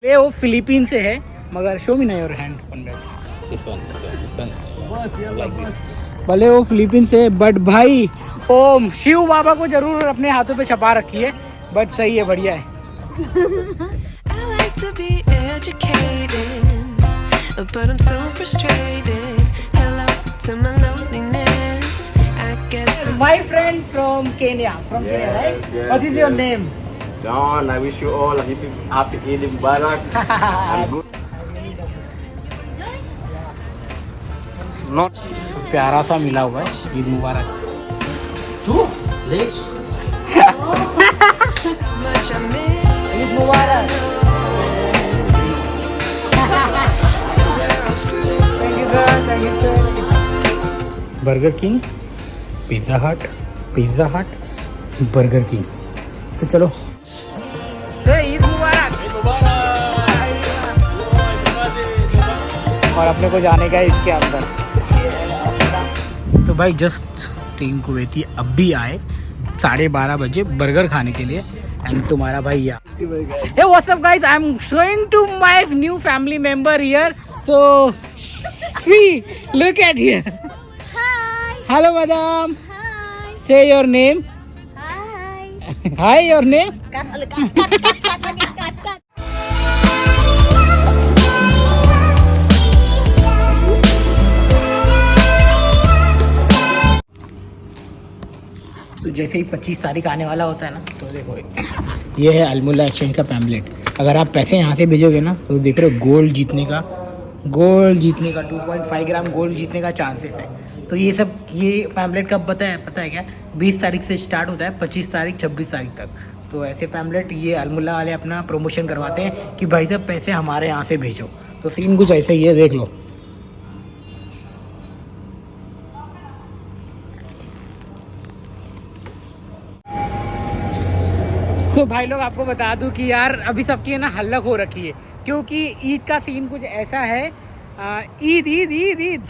ये वो फिलीपीन से है, मगर शो मी ना your hand on that. This one भले वो फिलीपीन से, बट भाई ओम शिव बाबा को जरूर अपने हाथों पे छपा रखी है, बट सही है, बढ़िया है। My friend from Kenya, right? What is your name? John, I wish you all a happy Eid Mubarak and good. Not प्यारा सा मिला हुआ है, ईद मुबारक। ईद मुबारक। बर्गर किंग, पिज्जा हट, बर्गर किंग। तो चलो ईद मुबारक। और अपने को जाने का है इसके अंदर। तो भाई जस्ट 3 कुवैती अब भी आए 12:30 बजे बर्गर खाने के लिए, एंड तुम्हारा भाई यहाँ। Hey, what's up guys? I'm showing to my new family member here. So see, look at here. Hi. Hello madam. Hi. Say your name. Hi. Hi, your name? Cut. तो जैसे ही 25 तारीख आने वाला होता है ना, तो देखो ये है अल्मुल्ला एक्सचेंज का पैम्पलेट। अगर आप पैसे यहाँ से भेजोगे ना, तो देख रहे हो गोल्ड जीतने का 2.5 ग्राम गोल्ड जीतने का चांसेस है। तो ये सब, ये पैम्पलेट कब पता है क्या? 20 तारीख से स्टार्ट होता है, 25 तारीख 26 तारीख तक। तो ऐसे पैम्पलेट ये अल्मुल्ला वाले अपना प्रमोशन करवाते हैं कि भाई साहब पैसे हमारे यहाँ से भेजो। तो सीन कुछ ऐसे ही है, देख लो। तो भाई लोग आपको बता दूं कि यार अभी सबकी है ना हल्लक हो रखी है, क्योंकि ईद का सीन कुछ ऐसा है। ईद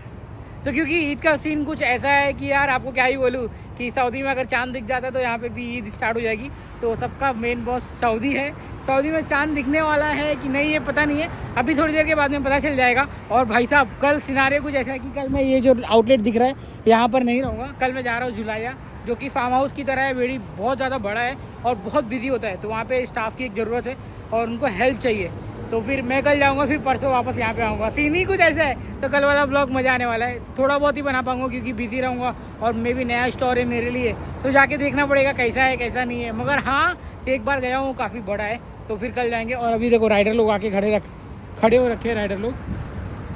तो क्योंकि ईद का सीन कुछ ऐसा है कि यार आपको क्या ही बोलूँ कि सऊदी में अगर चांद दिख जाता है तो यहाँ पे भी ईद स्टार्ट हो जाएगी। तो सबका मेन बॉस सऊदी है। सऊदी में चांद दिखने वाला है कि नहीं, ये पता नहीं है, अभी थोड़ी देर के बाद में पता चल जाएगा। और भाई साहब कल सिनारियो कुछ ऐसा है कि कल मैं ये जो आउटलेट दिख रहा है यहाँ पर नहीं रहूँगा। कल मैं जा रहा हूँ जुलाया, जो कि फार्म हाउस की तरह है, वेड़ी बहुत ज़्यादा बड़ा है और बहुत बिजी होता है। तो वहाँ पे स्टाफ की एक ज़रूरत है और उनको हेल्प चाहिए। तो फिर मैं कल जाऊँगा, फिर परसों वापस यहाँ पे आऊँगा। सीन ही कुछ ऐसा है। तो कल वाला ब्लॉग मज़ा आने वाला है। थोड़ा बहुत ही बना पाऊँगा क्योंकि बिजी रहूँगा, और मे भी नया स्टोर है मेरे लिए, तो जाके देखना पड़ेगा कैसा है कैसा नहीं है। मगर हाँ, एक बार गया हूँ, काफ़ी बड़ा है। तो फिर कल जाएंगे। और अभी देखो राइडर लोग आके खड़े हो रखे हैं राइडर लोग।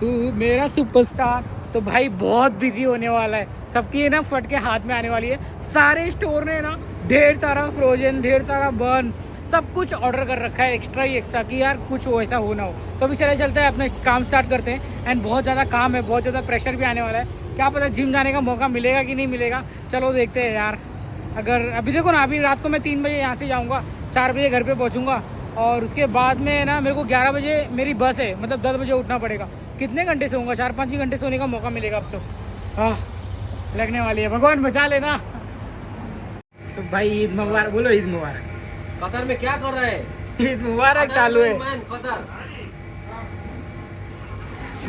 तू मेरा सुपरस्टार। तो भाई बहुत बिजी होने वाला है, सबकी है ना फट के हाथ में आने वाली है। सारे स्टोर ने ना ढेर सारा फ्रोजन, ढेर सारा बर्न, सब कुछ ऑर्डर कर रखा है एक्स्ट्रा कि यार कुछ हो, ऐसा हो ना हो। तो अभी चलते हैं, अपना काम स्टार्ट करते हैं। एंड बहुत ज़्यादा काम है, बहुत ज़्यादा प्रेशर भी आने वाला है। क्या पता जिम जाने का मौका मिलेगा कि नहीं मिलेगा, चलो देखते हैं यार। अगर अभी देखो ना, अभी रात को मैं 3 बजे यहाँ से जाऊँगा, 4 बजे घर पर पहुँचूँगा, और उसके बाद में ना मेरे को 11 बजे मेरी बस है, मतलब 10 बजे उठना पड़ेगा। कितने घंटे सोऊंगा? 4-5 ही घंटे सोने का मौका मिलेगा अब तो। हाँ, लगने वाली है, भगवान बचा लेना। तो भाई ईद मुबारक बोलो। ईद मुबारक। कतर में क्या कर रहे हैं? ईद मुबारक चालू है कतर।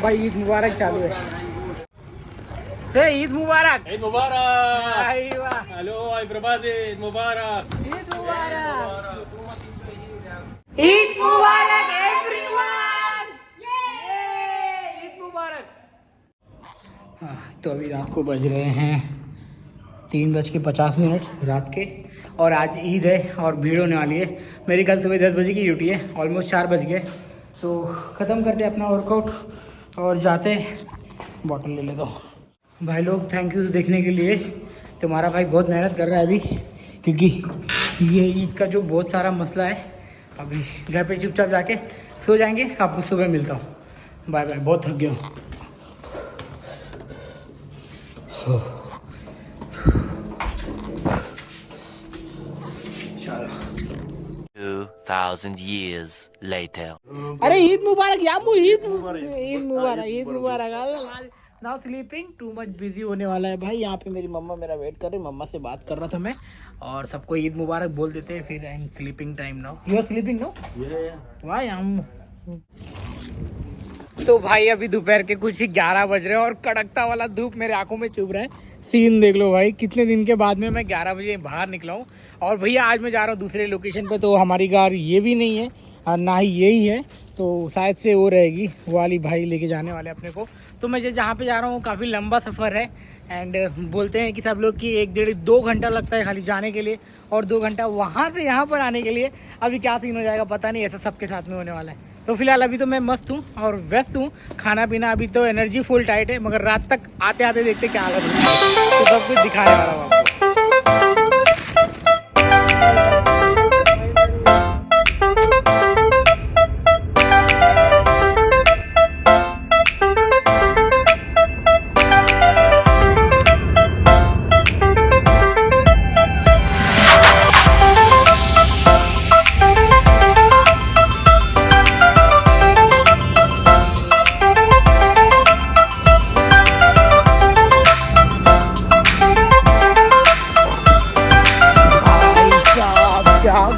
भाई, ईद मुबारक चालू है। से ईद मुबारक। ईद मुबारक। आई वाह, हेलो एवरीबॉडी, ईद मुबारक। ईद मुबारक एवरीवन। ईद मुबारक। हाँ, तो अभी रात को बज रहे हैं 3:50 रात के, और आज ईद है और भीड़ होने वाली है। मेरी कल सुबह 10 बजे की ड्यूटी है, ऑलमोस्ट 4 बज गए। तो ख़त्म करते हैं अपना वर्कआउट और जाते हैं। बॉटल ले लेता हूँ। भाई लोग थैंक यू देखने के लिए। तुम्हारा भाई बहुत मेहनत कर रहा है अभी, क्योंकि ये ईद का जो बहुत सारा मसला है। अभी घर पे चुपचाप जाके सो जाएंगे, आपको सुबह मिलता हूँ। बाय बाय, बहुत थक गया हूँ। चलो 2000 years later. अरे ईद मुबारक यामू, ईद मुबारक। Now sleeping too much, busy होने वाला है भाई। यहाँ पे मेरी मम्मा मेरा वेट कर रही, मम्मा से बात कर रहा था मैं, और सबको ईद मुबारक बोल देते हैं। फिर I am sleeping time now. You are sleeping no? Why? तो भाई अभी दोपहर के कुछ ही 11 बज रहे हैं और कड़कता वाला धूप मेरे आंखों में चुभ रहा है। सीन देख लो भाई, कितने दिन के बाद में मैं 11 बजे बाहर निकला हूँ। और भैया आज मैं जा रहा हूँ दूसरे लोकेशन पे, तो हमारी कार ये भी नहीं है और ना ही यही है, तो शायद से वो रहेगी, वो वाली भाई लेके जाने वाले अपने को। तो मैं जहाँ पे जा रहा हूँ काफ़ी लंबा सफ़र है एंड बोलते हैं कि सब लोग कि 1-1.5-2 घंटा लगता है खाली जाने के लिए और 2 घंटा वहाँ से यहाँ पर आने के लिए। अभी क्या सीन हो जाएगा पता नहीं, ऐसा सबके साथ में होने वाला है। तो फिलहाल अभी तो मैं मस्त हूँ और व्यस्त हूँ, खाना पीना अभी तो एनर्जी फुल टाइट है, मगर रात तक आते आते देखते क्या हालत होगी, तो सब कुछ दिखाने वाला हूँ आपको।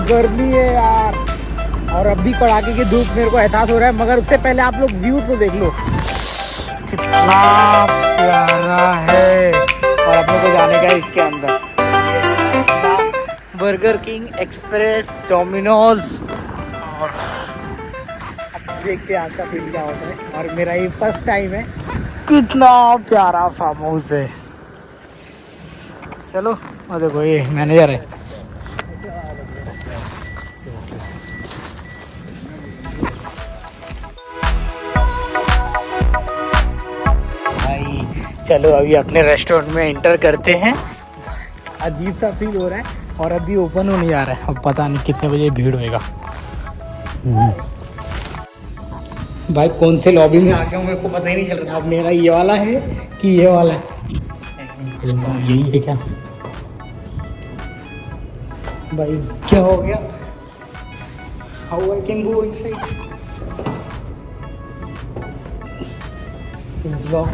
गर्मी है यार, और अभी कड़ाके की धूप मेरे को एहसास हो रहा है, मगर उससे पहले आप लोग व्यू तो देख लो कितना प्यारा है। और अपने को जाने का इसके अंदर बर्गर किंग, एक्सप्रेस, डोमिनोज, और अब देखते हैं आज का सीन क्या होता है। और मेरा ये फर्स्ट टाइम है, कितना प्यारा फार्म हाउस है। चलो और देखो ये मैनेजर है। चलो अभी अपने रेस्टोरेंट में एंटर करते हैं। अजीब सा फील हो रहा है और अभी ओपन होने जा रहा है, अब पता नहीं कितने बजे भीड़ होएगा। भाई कौन से लॉबी में आ गया हूँ मेरे को पता ही नहीं चल रहा। अब मेरा ये वाला है कि ये वाला है, यही है क्या भाई, क्या हो गया? How I can go inside? Lock,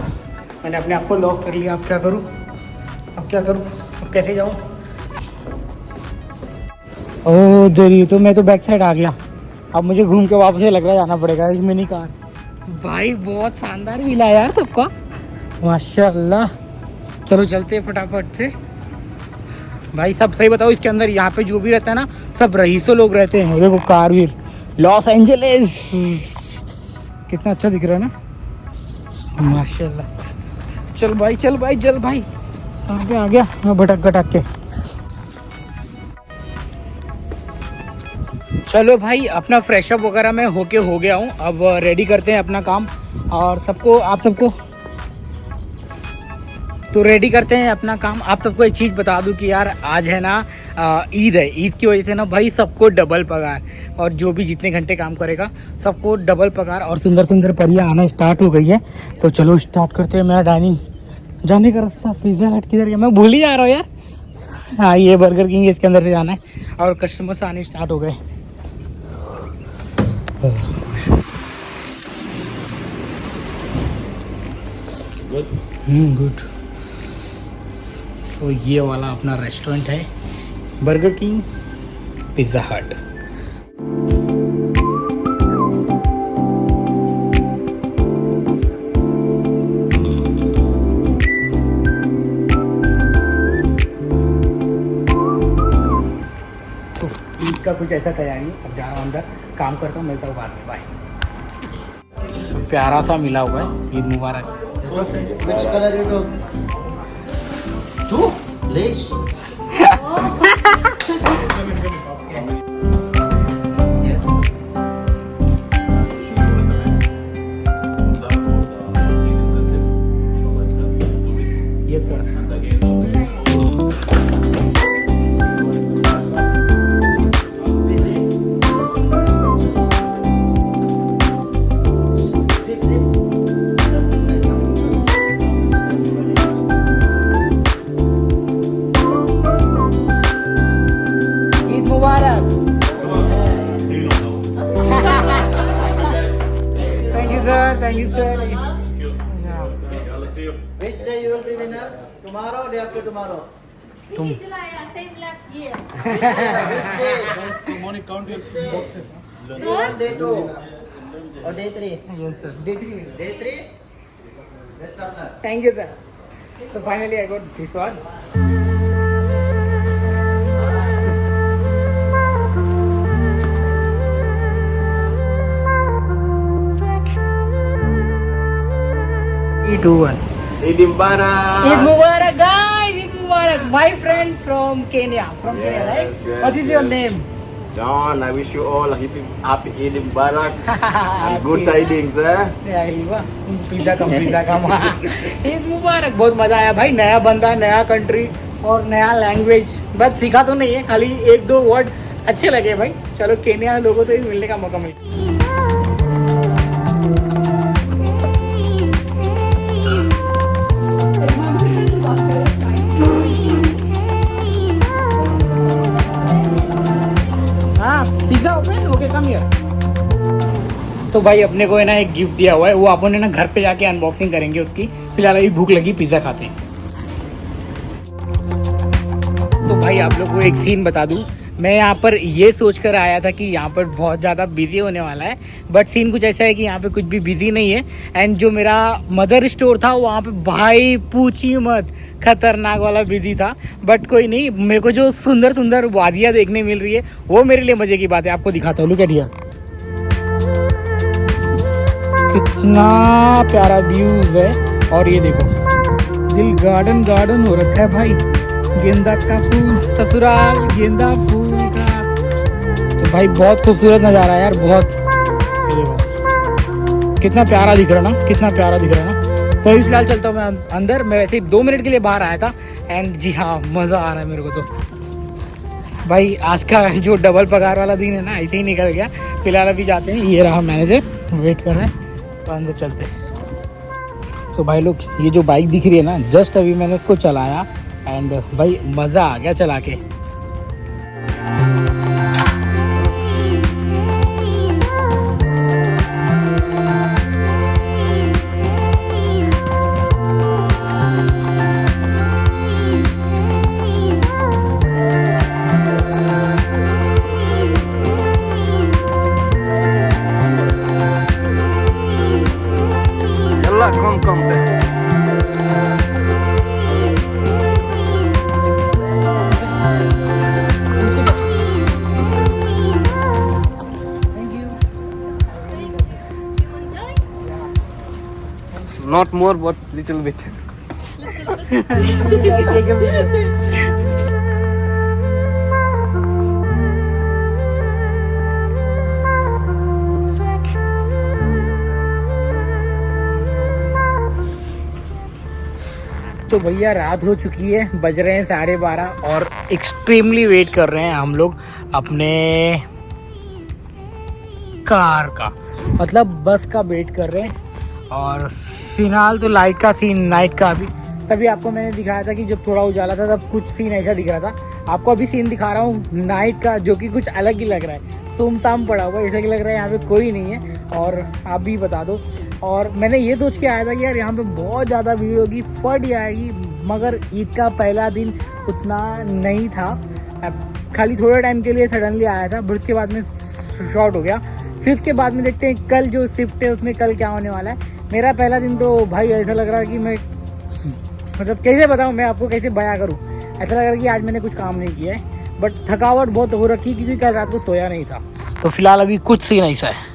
मैंने अपने आप को लॉक कर लिया। अब क्या करूँ, अब क्या करूँ, अब कैसे जाऊँ? ओह जरी, तो मैं तो बैक साइड आ गया। अब मुझे घूम के वापस लग रहा है जाना पड़ेगा इस मिनी कार। भाई बहुत शानदार मिला यार सबका, माशाल्लाह। चलो चलते हैं फटाफट से। भाई सब सही बताओ, इसके अंदर यहाँ पे जो भी रहता है ना, सब रईसों लोग रहते हैं। देखो कारवीर, लॉस एंजलिस, कितना अच्छा दिख रहा है ना, माशाल्लाह। चल भाई चल भाई चल भाई, आगे आ गया मैं भटक भटक के। चलो भाई अपना फ्रेशअप वगैरह मैं होके हो गया हूँ। अब रेडी करते हैं अपना काम और सबको, आप सबको तो रेडी करते हैं अपना काम। आप सबको एक चीज़ बता दूं कि यार आज है ना ईद है, ईद की वजह से ना भाई सबको डबल पगार, और जो भी जितने घंटे काम करेगा सबको डबल पगार। और सुंदर सुंदर परियां आना स्टार्ट हो गई है, तो चलो स्टार्ट करते हैं। मेरा डाइनिंग जाने का रास्ता पिज़्ज़ा हट किधर गया, मैं भूल ही जा रहा हूँ यार। हाँ ये बर्गर किंग, इसके अंदर से जाना है और कस्टमर्स आने स्टार्ट हो गए। गुड। तो ये वाला अपना रेस्टोरेंट है, बर्गर किंग, पिज़्ज़ा हट। तो ईद का कुछ ऐसा तैयारी, अब जा रहा हूँ अंदर, काम करता हूँ, मिलता हूँ बाद में, बाय। प्यारा सा मिला हुआ है, ईद मुबारक। Which color you go? Two? Please. Yes sir. Thank you, sir. Which day you will be winner? Tomorrow or day after tomorrow? तुम Same last year. Which day? Day 1, day 2. or day 3? Yes, sir. Day 3. Day 3? Best of luck. Thank you, sir. So finally, I got this one. E21. Eid Mubarak. Eid Mubarak, guys! Eid Mubarak! My friend from Kenya. From Kenya, right? Yes, yes, What is your yes. name? John, I wish you all a happy Eid Mubarak and good tidings, eh? Pizza come Eid मुबारक। बहुत मजा आया भाई, नया बंदा, नया country और नया लैंग्वेज। बस सीखा तो नहीं है, खाली एक दो वर्ड अच्छे लगे भाई। चलो केन्या लोगों से भी मिलने का मौका मिला। हाँ pizza open okay come here. तो भाई अपने को है ना एक गिफ्ट दिया हुआ है, वो अपन है ना घर पे जाके अनबॉक्सिंग करेंगे उसकी। फिलहाल अभी भूख लगी, पिज्ज़ा खाते हैं। तो भाई आप लोग को एक सीन बता दूं, मैं यहाँ पर ये सोच कर आया था कि यहाँ पर बहुत ज़्यादा बिजी होने वाला है, बट सीन कुछ ऐसा है कि यहाँ पे कुछ भी बिजी नहीं है। एंड जो मेरा मदर स्टोर था वहाँ पे भाई पूछी मत, खतरनाक वाला बिजी था। बट कोई नहीं, मेरे को जो सुंदर सुंदर वादियाँ देखने मिल रही है वो मेरे लिए मज़े की बात है। आपको दिखाता हूँ, लुक एट हियर, कितना प्यारा व्यूज है। और ये देखो दिल गार्डन गार्डन हो रखा है भाई, गेंदा का फूल ससुराल गेंदा फूल का। तो भाई बहुत खूबसूरत नज़ारा है यार, बहुत। ये देखो कितना प्यारा दिख रहा ना, कितना प्यारा दिख रहा ना। तो अभी फिलहाल चलता हूँ मैं अंदर। मैं वैसे ही 2 मिनट के लिए बाहर आया था। एंड जी हाँ, मज़ा आ रहा है मेरे को। तो भाई आज का जो डबल पगार वाला दिन है ना, ऐसे ही निकल गया। फिलहाल अभी जाते हैं, ये रहा मैनेजर वेट कर रहे हैं, तो अंदर चलते हैं। तो भाई लोग ये जो बाइक दिख रही है ना, जस्ट अभी मैंने इसको चलाया एंड भाई मज़ा आ गया चला के। Come back. Not more, but little bit. तो भैया रात हो चुकी है, बज रहे हैं 12:30 और एक्सट्रीमली वेट कर रहे हैं हम लोग अपने कार का, मतलब बस का वेट कर रहे हैं। और फिलहाल तो लाइट का सीन, नाइट का अभी तभी आपको मैंने दिखाया था कि जब थोड़ा उजाला था तब कुछ सीन ऐसा दिख रहा था। आपको अभी सीन दिखा रहा हूँ नाइट का, जो कि कुछ अलग ही लग रहा है। सुमसाम पड़ा हुआ, ऐसा कि लग रहा है यहाँ पे कोई नहीं है। और आप भी बता दो। और मैंने ये सोच के आया था कि यार यहाँ पे बहुत ज़्यादा भीड़ होगी, फट आएगी, मगर ईद का पहला दिन उतना नहीं था। खाली थोड़े टाइम के लिए सडनली आया था, फिर उसके बाद में शॉर्ट हो गया। फिर उसके बाद में देखते हैं कल जो शिफ्ट है उसमें कल क्या होने वाला है। मेरा पहला दिन तो भाई ऐसा लग रहा है कि मैं मतलब कैसे बताऊँ, मैं आपको कैसे बयां करूँ। ऐसा लग रहा है कि आज मैंने कुछ काम नहीं किया है, बट थकावट बहुत हो रखी क्योंकि कल रात को सोया नहीं था। तो फिलहाल अभी कुछ सीन ऐसा है।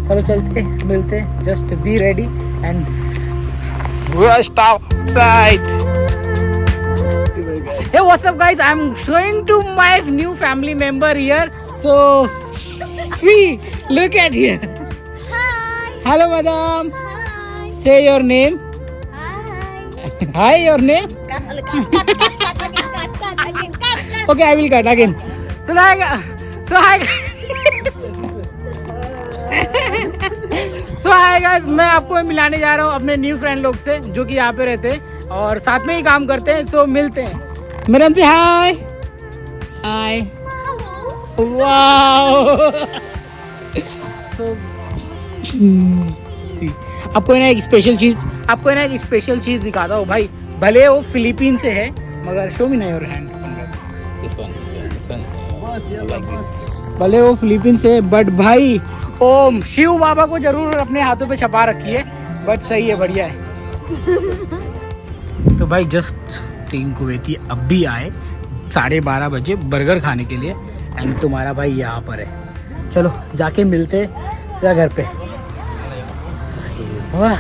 चलो चलते मिलते हैं, just be ready and hey what's up guys, I'm showing to my new family member here, so see, look at here. Hi. Hello madam. Hi. Say your name. Hi. Hi, your name. Cut again. Okay, I will cut again. So hi guys, मैं आपको मिलाने जा रहा हूँ अपने new friend लोग से, जो कि यहाँ पे रहते हैं और साथ में ही काम करते हैं। सो मिलते हैं। मैडम जी हाय। हाय। वाओ। आपको ना एक स्पेशल चीज दिखाता हूँ भाई। भले वो फिलीपीन से है, मगर शो मी ना योर हैंड। भले वो फिलीपीन से, बट भाई ओम शिव बाबा को जरूर अपने हाथों पे छपा रखी है, बट सही है, बढ़िया है। तो भाई जस्ट 3 कुवैती अब भी आए 12:30 बजे बर्गर खाने के लिए, एंड तुम्हारा भाई यहाँ पर है। चलो जाके मिलते हैं घर पे। वाह